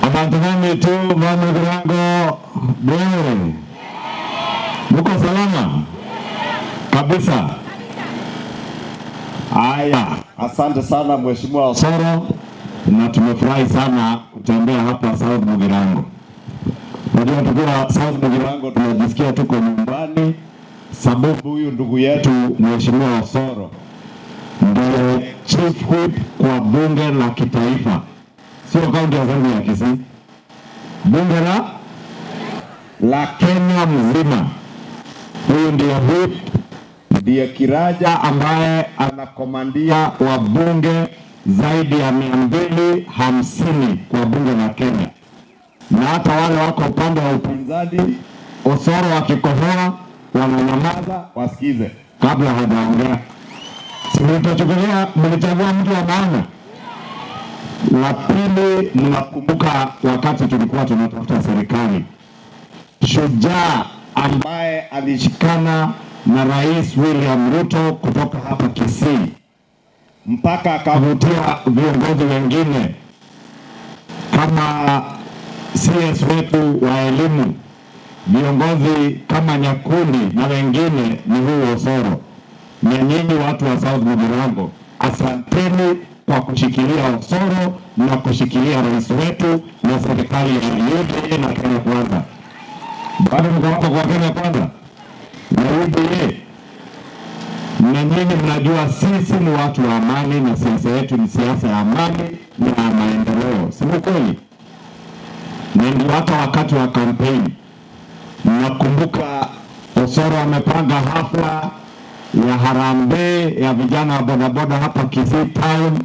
Abantu tu South Mugirango bwana. Muko salama? Kabisa. Haya, asante sana Mheshimiwa Osoro, na tumefurahi sana kutembea hapa South Mugirango. Najua tukiwa South Mugirango tunajisikia tuko nyumbani, sababu huyu ndugu yetu Mheshimiwa Osoro ndiye chief whip kwa bunge la kitaifa, sio kaunti ya Zanzibar ya Kisii, bunge la Kenya mzima. Huyu ndiye whip, ndiye kiraja ambaye anakomandia wabunge zaidi ya 250 kwa bunge la Kenya, na hata wale wako upande wa upinzani Osoro akikohoa wananyamaza wasikize kabla hajaongea. Mlichagua mtu wa maana. La pili, mnakumbuka wakati tulikuwa tunatafuta serikali, shujaa ambaye alishikana na Rais William Ruto kutoka hapa Kisii mpaka akavutia viongozi wengine kama CS wetu wa elimu, viongozi kama Nyakundi na wengine, ni huyu Osoro. Na nyinyi watu wa South Mugirango, asanteni kwa kushikilia Osoro na kushikilia rais wetu na serikali ya UDA na Kenya Kwanza. Bado mko hapo kwa Kenya Kwanza na UDA. Na nyinyi mnajua sisi ni watu wa amani, na siasa yetu ni siasa ya amani na maendeleo, si kweli? Na ndio hata wakati wa kampeni nakumbuka Osoro amepanga hafla ya harambee ya vijana wa bodaboda hapa Kisii Town.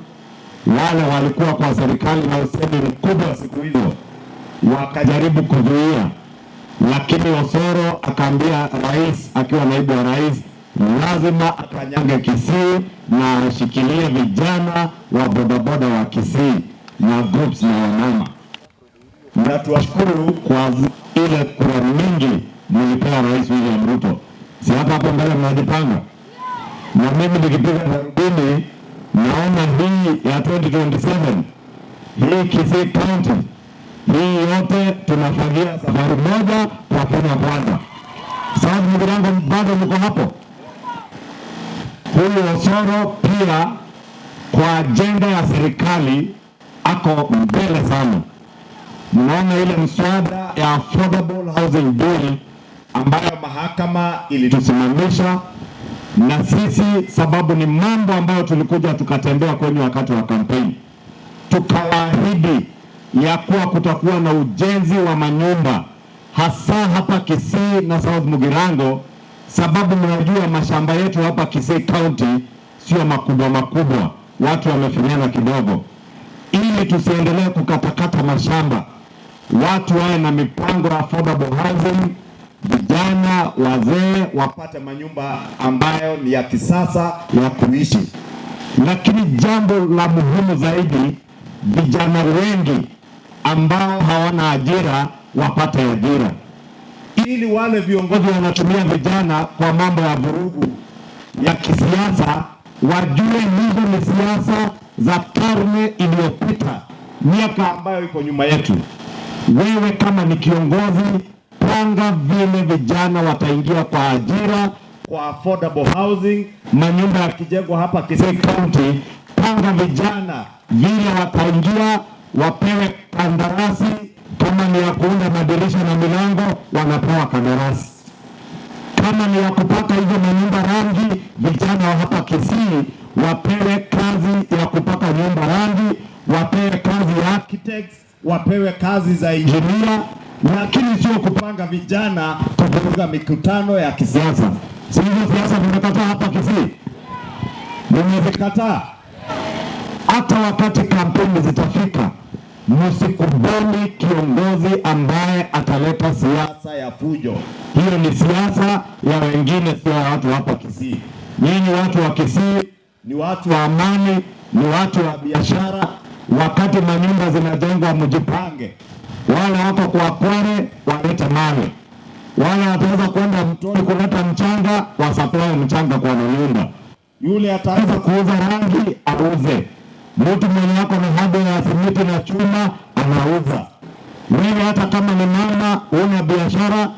Wale walikuwa kwa serikali na usemi mkubwa siku hizo wakajaribu kuzuia, lakini Osoro akaambia rais, akiwa naibu wa rais, lazima akanyange Kisii na ashikilie vijana wa bodaboda wa Kisii na groups na wamama. Na tuwashukuru kwa ile kura mingi mlipea Rais William Ruto. Si hapa mbele mnajipanga. Na mimi nikipiga darubini naona hii ya 2027, hii Kisii County, hii yote tunafagia safari moja kwa Kenya Kwanza. South Mugirango bado mko hapo. Huyu Osoro pia kwa agenda ya serikali ako mbele sana. Mnaona ile mswada ya affordable housing bill ambayo mahakama ilitusimamisha, na sisi sababu ni mambo ambayo tulikuja tukatembea kwenye wakati wa kampeni, tukawaahidi ya kuwa kutakuwa na ujenzi wa manyumba hasa hapa Kisii na South Mugirango, sababu mnajua mashamba yetu hapa Kisii County sio makubwa, watu wamefinyana kidogo. Ili tusiendelee kukatakata mashamba, watu wawe na mipango ya affordable housing, vijana wazee wapate manyumba ambayo ni ya kisasa ya kuishi. Lakini jambo la muhimu zaidi, vijana wengi ambao hawana ajira wapate ajira, ili wale viongozi wanatumia vijana kwa mambo ya vurugu ya kisiasa wajue hizo ni siasa za karne iliyopita, miaka ambayo iko nyuma yetu. Wewe kama ni kiongozi, panga vile vijana wataingia kwa ajira, kwa affordable housing, manyumba yakijengwa hapa Kisii County. Panga vijana vile wataingia, wapewe kandarasi, kama ni ya kuunda madirisha na milango wanapewa kandarasi, kama ni ya kupaka hizo manyumba rangi, vijana wa hapa Kisii wapewe kazi ya kupaka nyumba rangi, wapewe kazi ya architects, wapewe kazi za engineer. Lakini sio kupanga vijana kuvuruga mikutano ya kisiasa. Si hizo siasa mmekataa hapa Kisii? Mmezikataa. Hata wakati kampeni zitafika, msikubali kiongozi ambaye ataleta siasa ya fujo. Hiyo ni siasa ya wengine, sio watu hapa Kisii. Nyinyi watu wa Kisii ni watu wa amani, ni watu wa biashara. Wakati manyumba zinajengwa, mjipange. Wale wako kwa Kware walete mawe, wale wataweza kwenda mtoni kuleta mchanga, wasupply mchanga kwa nyumba. Yule ataweza kuuza rangi auze, Mtu mwenye yako na hadi ya simiti na chuma anauza. Wewe hata kama ni mama, una biashara,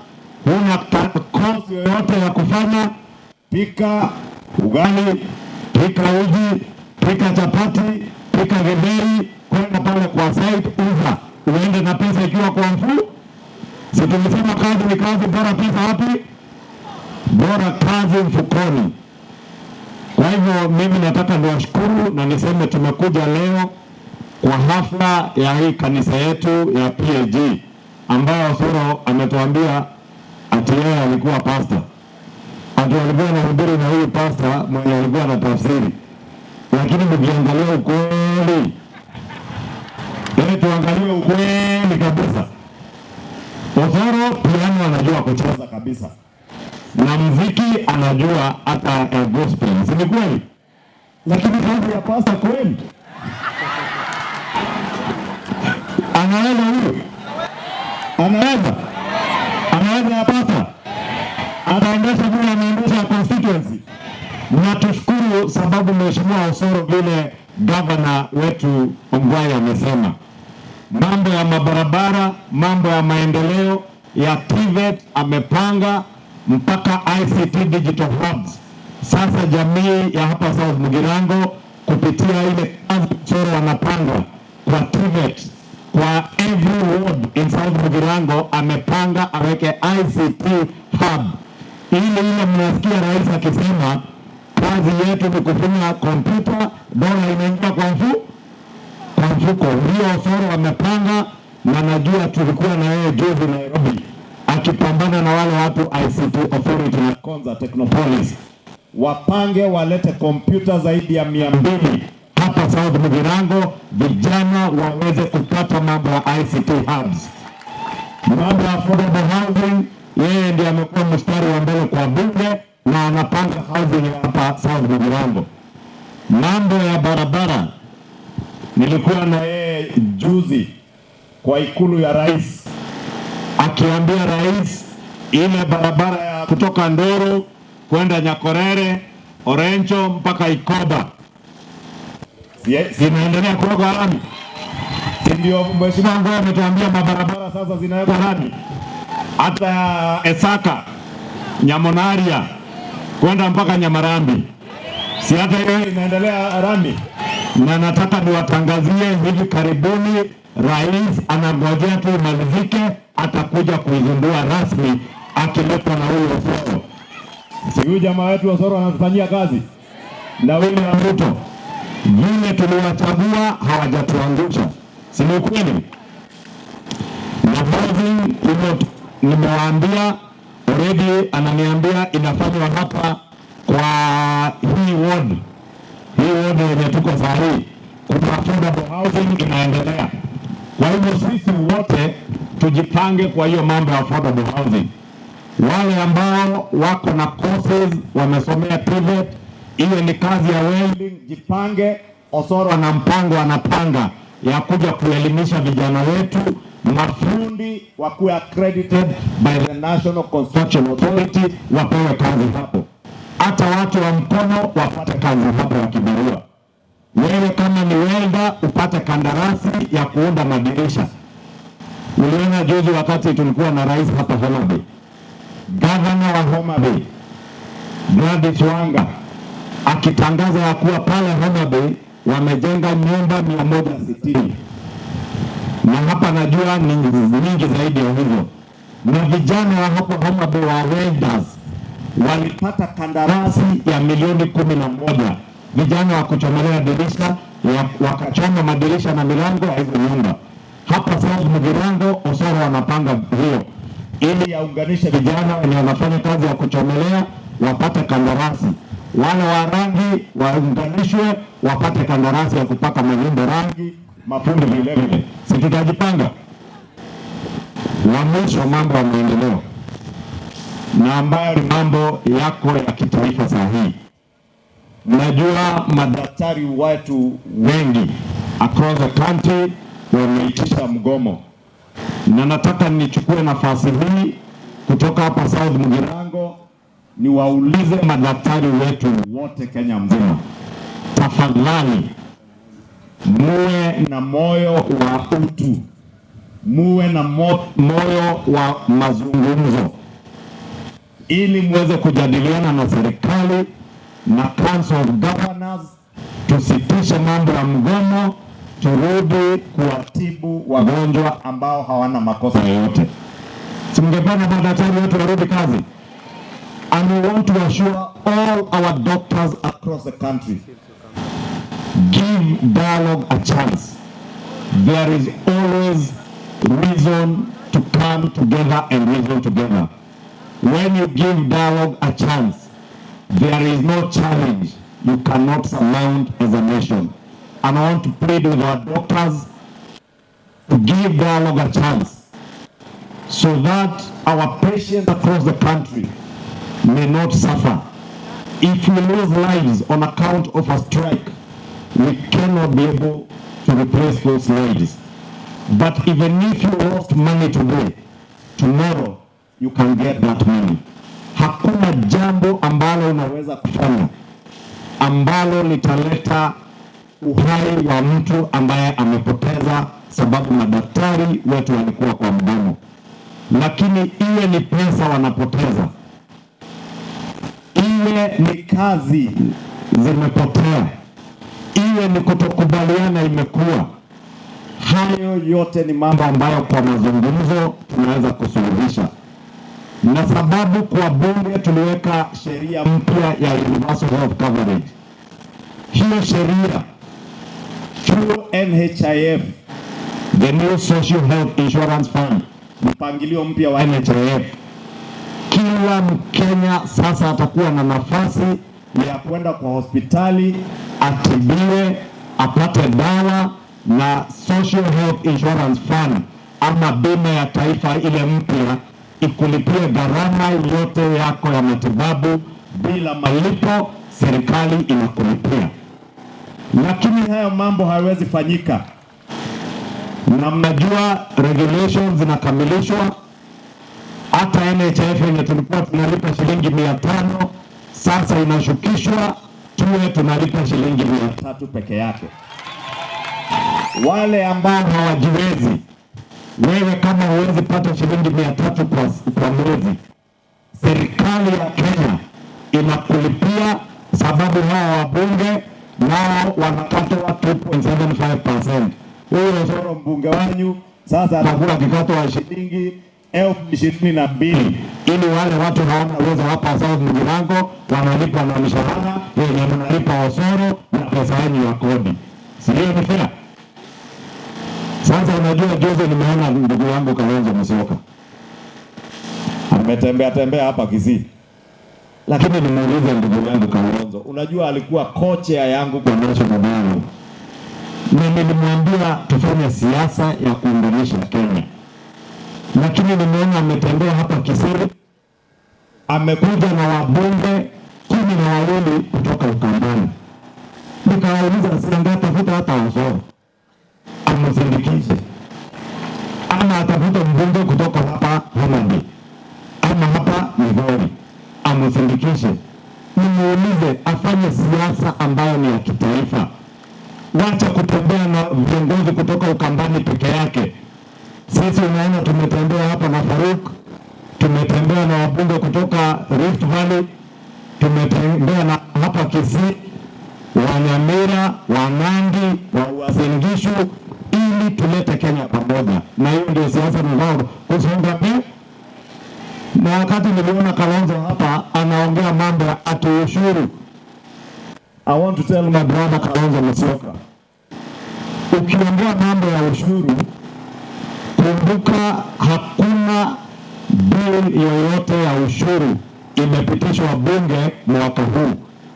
una kozi yoyote ya kufanya, pika ugali, pika uji, pika chapati, pika githeri, kwenda pale kwa site uza. Uende na pesa ikiwa kwa mfuko. Si tulisema kazi ni kazi, bora pesa wapi? Bora kazi mfukoni. Kwa hivyo mimi nataka niwashukuru na niseme tumekuja leo kwa hafla ya hii kanisa yetu ya PAG ambayo Osoro ametuambia ati yeye alikuwa pastor. Ati alikuwa anahubiri na huyu pastor mwenye alikuwa na tafsiri. Lakini mkiangalia ukweli, tuangalie ukweli kabisa. Osoro piano anajua kucheza kabisa. Na muziki anajua hata ya gospel. Si ni kweli? Lakini kazi ya pastor kweli? Anaweza huyo? Anaweza ya pastor? Ataendesha vile anaendesha constituency. Na tushukuru sababu mheshimiwa Osoro vile governor wetu Ongwae amesema. Mambo ya mabarabara, mambo ya maendeleo ya TVET amepanga mpaka ICT digital hubs. Sasa jamii ya hapa South Mugirango kupitia ile kazi Osoro wanapanga kwa TVET, kwa every ward in South Mugirango amepanga aweke ICT hub. Ile mnasikia rais akisema kazi yetu ni kufinya kompyuta, dola inaingia kwa mfuko. Ndio Osoro amepanga, na najua tulikuwa na yeye juzi Nairobi akipambana na wale watu ICT Authority na Konza Technopolis. Wapange walete kompyuta zaidi ya 200 hapa South Mugirango, vijana waweze kupata mambo ya ICT hubs. Mambo ya affordable housing, yeye ndiye amekuwa mstari wa mbele kwa bunge na anapanga housing hapa South Mugirango. Mambo ya barabara, nilikuwa na yeye juzi kwa ikulu ya rais akiambia rais ile barabara ya kutoka Ndoro kwenda Nyakorere, Orencho mpaka Ikoba zinaendelea kuwekwa lami. Ndio mheshimiwa Ngoe ametuambia mabarabara sasa zinawekwa lami. Hata Esaka, Nyamonaria kwenda mpaka Nyamarambi, si hata hiyo inaendelea lami. Na nataka niwatangazie hivi karibuni rais anangojea tu imalizike, atakuja kuizindua rasmi akiletwa na huyo Osoro. Siku jamaa wetu Osoro anatufanyia kazi na William Ruto. Vile tuliwachagua hawajatuangusha. Si ni kweli? Na housing nimewaambia already, ananiambia inafanywa hapa kwa hii ward yenye tuko saa hii. Kuna affordable housing inaendelea. Kwa hivyo sisi wote tujipange kwa hiyo mambo ya affordable housing. Wale ambao wako na courses wamesomea TVET, iwe ni kazi ya welding, jipange. Osoro ana mpango, anapanga ya kuja kuelimisha vijana wetu, mafundi wakuwe accredited by the National Construction Authority, wapewe kazi hapo. Hata watu wa mkono wapate kazi hapo ya kibarua. Wewe kama ni welder upate kandarasi ya kuunda madirisha. Uliona juzi wakati tulikuwa na rais hapa Homa Bay, governor wa Homa Bay Gladys Wanga akitangaza ya kuwa pale Homa Bay wamejenga nyumba 160. Na hapa najua ni nyingi zaidi ya hivyo. Na vijana wa hapo Homa Bay wa welders walipata kandarasi ya milioni 11. Vijana wa kuchomelea dirisha, wakachoma madirisha na milango ya hizo nyumba. Hapa South Mugirango Osoro wanapanga hiyo ili yaunganishe vijana wenye wanafanya kazi ya kuchomelea wapate kandarasi. Wale wa rangi waunganishwe wapate kandarasi ya kupaka manyumba rangi, mafundi vile vile. Si tutajipanga? La mwisho, mambo ya maendeleo na ambayo ni mambo yako ya kitaifa sahihi. Najua madaktari wetu wengi across the country wameitisha mgomo, na nataka nichukue nafasi hii kutoka hapa South Mugirango niwaulize madaktari wetu wote Kenya mzima, tafadhali muwe na moyo wa utu, muwe na moyo wa mazungumzo, ili muweze kujadiliana na serikali na Council of Governors, tusitishe mambo ya mgomo, turudi kuwatibu wagonjwa ambao hawana makosa yoyote. Simngependa madaktari wetu warudi kazi. And we want to assure all our doctors across the country, give dialogue a chance. There is always reason to come together and reason together. When you give dialogue a chance, there is no challenge you cannot surmount as a nation. And I want to plead with our doctors to give dialogue a chance so that our patients across the country may not suffer. If we lose lives on account of a strike, we cannot be able to replace those lives. But even if you lost money today, tomorrow you can get that money. Hakuna jambo ambalo unaweza kufanya ambalo litaleta uhai wa mtu ambaye amepoteza sababu madaktari wetu walikuwa kwa mgomo. Lakini iwe ni pesa wanapoteza, iwe ni kazi zimepotea, iwe ni kutokubaliana imekuwa, hayo yote ni mambo ambayo kwa mazungumzo tunaweza kusuluhisha. Na sababu kwa bunge tuliweka sheria mpya ya universal health coverage. Hiyo sheria through NHIF, the new social health insurance fund, mpangilio mpya wa NHIF, kila Mkenya sasa atakuwa na nafasi ya kwenda kwa hospitali atibiwe, apate dawa, na social health insurance fund ama bima ya taifa ile mpya ikulipie gharama yote yako ya matibabu bila malipo, serikali inakulipia. Lakini hayo mambo hayawezi fanyika, na mnajua regulations zinakamilishwa. Hata NHIF yenye tulikuwa tunalipa shilingi 500 sasa inashukishwa tuwe tunalipa shilingi 300 peke yake. Wale ambao hawajiwezi, wewe kama huwezi pata shilingi 300 kwa mwezi, serikali ya Kenya inakulipia, sababu hao wabunge nao wanakatwa 2.75%. Huyo soro mbunge wanyu sasa atakula kikato wa shilingi 22,000, ili wale watu hawana uwezo hapa South Mugirango wanalipa na mishahara yenye mnalipa osoro na pesa yenu ya kodi. Sio ni fair? Sasa unajua, juzi nimeona ndugu yangu Kalonzo Musyoka ametembea hapa Kisii, lakini nimuulize ndugu yangu Kalonzo, unajua alikuwa kocha yangu kwa national level, na nilimwambia tufanye siasa ya kuunganisha Kenya, lakini nimeona ametembea hapa Kisii, amekuja na wabunge 12 kutoka Ukambani. Nikawauliza, siangatafuta hata Osoro amusindikishe, ama atafuta mbunge kutoka hapa Homabay ama hapa Migori amusindikishe, nimuulize afanye siasa ambayo ni ya kitaifa. Wacha kutembea na viongozi kutoka Ukambani peke yake. Sisi unaona tumetembea hapa na Faruk, tumetembea na wabunge kutoka Rift Valley, tumetembea na hapa Kisii, Wanyamira, Wanandi, Uasin Gishu, ili tulete Kenya pamoja. Na hiyo ndio siasa ndio kusonga mbele. Na wakati niliona Kalonzo hapa anaongea mambo ya ati ushuru, I want to tell my brother Kalonzo Musyoka, ukiongea mambo ya ushuru, kumbuka hakuna bill yoyote ya ushuru imepitishwa bunge mwaka huu.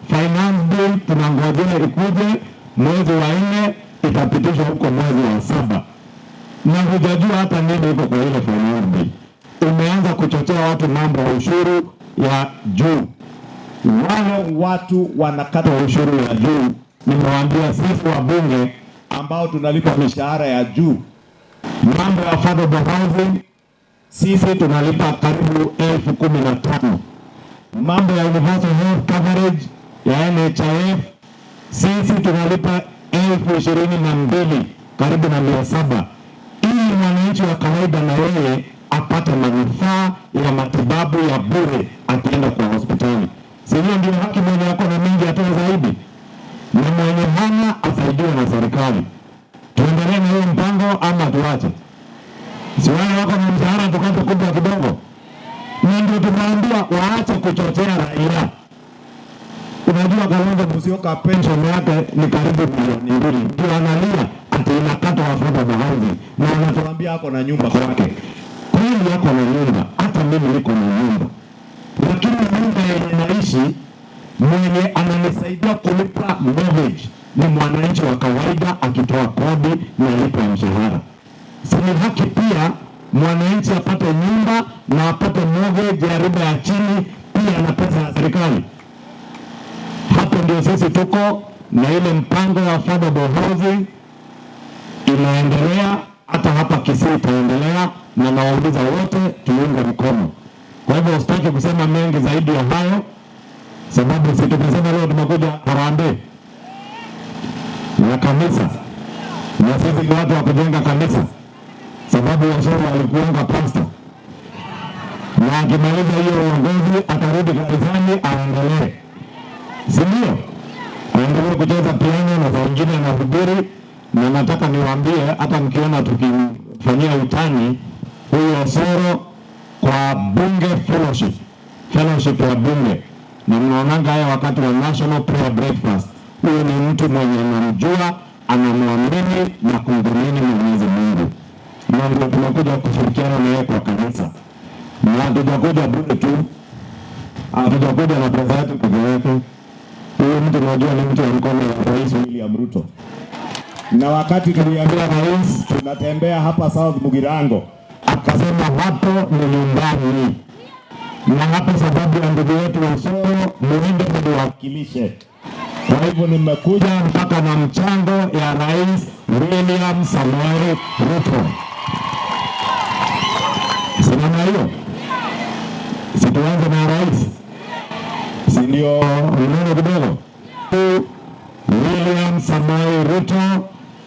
Finance bill tunangojea ikuje mwezi wa 4, itapitishwa huko mwezi wa 7. Na hujajua hata nini iko kwa ile finance bill. Umeanza kuchochea watu mambo ya ushuru ya juu. Wale watu wanakata ushuru ya juu, nimewaambia sisi wabunge ambao tunalipa mishahara ya juu, mambo ya affordable housing sisi tunalipa karibu 15,000. Mambo ya universal health coverage ya NHIF sisi tunalipa 22,000 karibu na 700, ili mwananchi wa kawaida na yeye apate manufaa ya matibabu ya bure akienda kwa hospitali. Sio ndio haki mwenye yako na mingi atoe zaidi, na mwenye hana asaidiwe na serikali. Tuendelee na hiyo mpango ama tuache? Si wale wako na mshahara tukate kubwa kidogo, na ndio tunaambia waache kuchochea raia. Unajua Kalonzo Musyoka pension yake ni karibu milioni 2, ndio analia ati inakatwa affordable housing, na anatuambia ako na nyumba kwake. Kweli yako na nyumba, hata mimi niko na nyumba, lakini nyumba yenye naishi mwenye ananisaidia kulipa mortgage ni mwananchi wa kawaida akitoa kodi na lipa ya mshahara. Si ni haki pia mwananchi apate nyumba na apate mortgage ya riba ya chini pia na pesa ya serikali? Hapo ndio sisi tuko na ile mpango wa affordable housing inaendelea, hata hapa Kisii itaendelea, na nawauliza wote tuunge mkono. Kwa hivyo usitaki kusema mengi zaidi ya hayo, sababu sisi tumesema leo tumekuja harambee na kanisa, na sisi ni watu wa kujenga kanisa, sababu Wasoro walikuanga pasta, na akimaliza hiyo uongozi atarudi kanisani aendelee, si ndio? Aendelee kucheza piano na saa nyingine anahubiri. Na nataka niwaambie, hata mkiona tukifanyia utani huyu Wasoro kwa bunge fellowship ya bunge, na mnaonanga haya wakati wa national prayer breakfast, huyu ni mtu mwenye anamjua, anamwamini na kumdhamini Mwenyezi Mungu, na ndio tunakuja kushirikiana naye kwa kanisa. Na hatujakuja bure tu, hatujakuja na pesa yetu peke yake. Huyu mtu unajua ni mtu wa mkono wa Rais William Ruto, na wakati tuliambia rais tunatembea hapa South Mugirango, akasema hapo ni nyumbani, na hapo sababu ya ndugu yetu Wasoro muende mwakilishe. Kwa hivyo nimekuja mpaka na mchango ya Rais William Samoei Ruto. Sina hiyo, situanze na rais, si ndio? Unaona kidogo William Samoei Ruto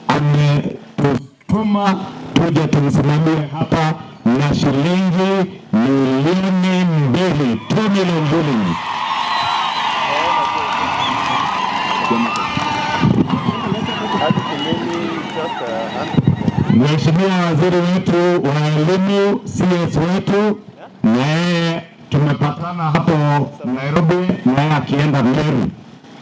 ametutuma tuje tumsimamie hapa na shilingi milioni 2, 2 million. Mheshimiwa waziri wetu wa elimu, CS wetu, naye tumepatana hapo Nairobi, naye akienda Meru.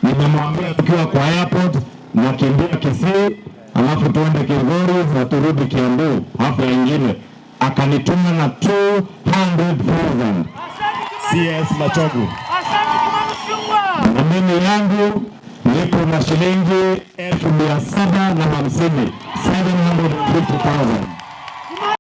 Nimemwambia tukiwa kwa airport na kimbia Kisii, alafu tuende Kilgori na turudi Kiambu hapo ingine. Akanituma na 200,000 CS Machogu. Na mimi yangu niko na shilingi 750,000 750,000.